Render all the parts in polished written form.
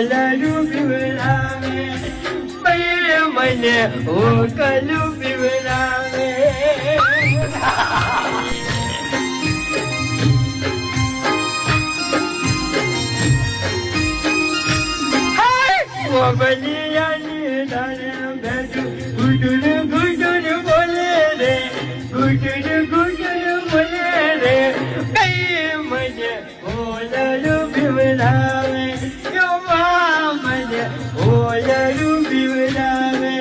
ઓલરું પીવડાવે મને ઓકલું પીવડાવે બલિયાની દારે બેઠું ગુટુર ગુટુર બોલે રે ગુટુર ગુટુર બોલે રે કઈ મને ઓલરું પીવડાવે મને ઓલરું પીવડાવે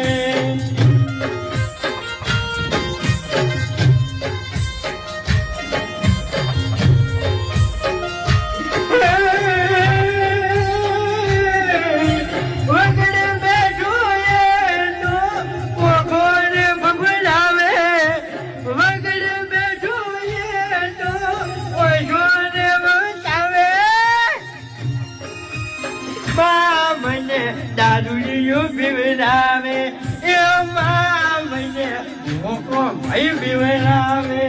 દારૂડિયો પીવડાવે એમાં મને મોકો ભાઈ પીવડાવે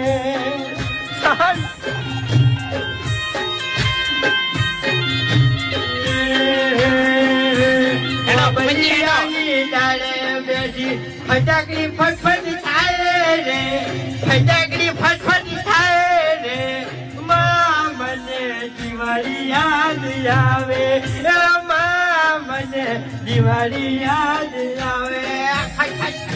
બેઠી ફટાકડી ફટફટી થાય રે ફટાકડી ફટફટી થાય રે મને દિવાળી યાદ આવે મને દિવાળી યાદ આવે